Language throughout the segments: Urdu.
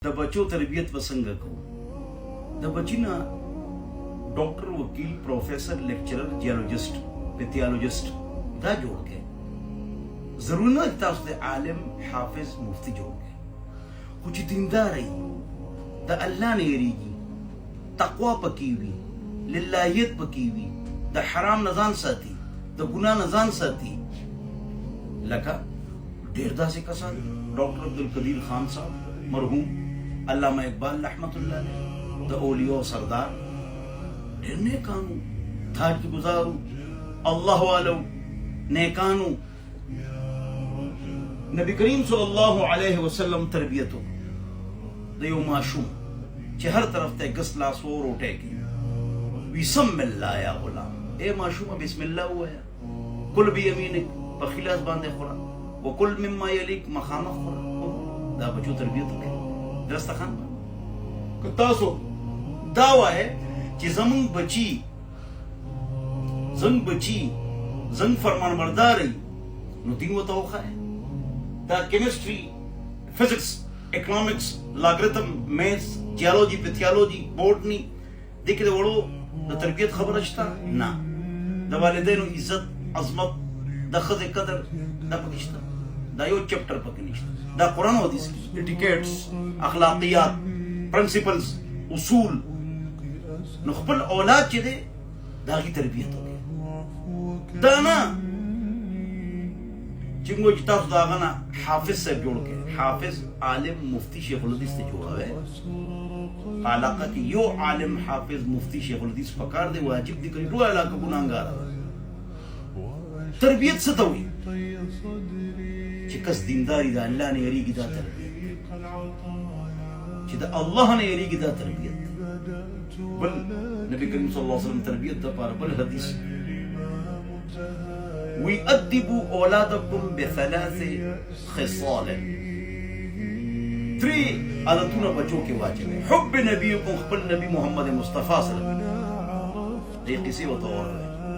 د بچو تربیت وسنګ کو د بچینا ډاکټر وکیل پروفیسر لیکچرر جیولوجسٹ پیتھولوجسٹ دا جوړ کې ضرور نه تاسو د عالم حافظ مفتی جوړ کې خو چې دیندار ای د الله نه یریږي تقوا پکې وي للهیت پکې وي د حرام نه ځان ساتي د ګناه نه ځان ساتي لکه ډیر داسې کسان ډاکټر عبدالقدیر خان صاحب مرحوم علامہ اقبال رحمت اللہ علیہ دا اولیاء سردار ډیر نیکانو تاج کی گزارو اللہ والو نیکانو نبی کریم صلی اللہ علیہ وسلم تربیتو دا یو معشوم چې هر طرف ته ګس لاس وروټه کی بسم الله یا غلام اے معشوم بسم الله وایا کل بیمینک په خلاص باندې خورا وکل مما یلیک مخامخ خورا دا بچو تربیت کوي درسته خان که تاسو دا وای چې زمون بچی زنګ فرمان بردار نو دین وته وخه دا کیمستري فزکس اکونومکس لاګریتم میث جیولوجي پیتھولوجي بوټنی دغه وړو د تربیت خبره شته نه د والدینو عزت عظمت د خدای قدر د پکشته دا یو چپټر پکې نشته دا قرآن او حدیث کې اټیکیټس اخلاقیات پرنسپلز اصول نو خپل اولاد چې دی دا غي تربیت وکړي دا نه چې موږ تاسو دا غنا حافظ صاحب جوړ کړي حافظ عالم مفتی شیخ الحدیث ته جوړاوه علاقه کې یو عالم حافظ مفتی شیخ الحدیث پکار دی واجب دی کړي ټول علاقه ګناګار تربیت څه ته وي چې کس دینداری دا الله نه یریږي دا تربیت چې دا الله نه یریږي دا تربیت بل نبی کریم صلی الله علیه وسلم تربیت د پاره بل حدیث ويؤدبوا اولادكم بثلاث خصال تري عادتونه بچو کې واجب حب نبیکم خپل نبی محمد مصطفی صلی الله علیه وسلم دې قصې وته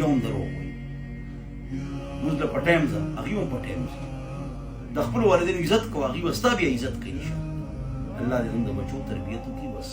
یوم درو موږ له پټیم ځه هغه پټیم د خپل والدینو عزت کوو هغه وستا بیا عزت کوي الله دې موږ بچو تربیت کوي بس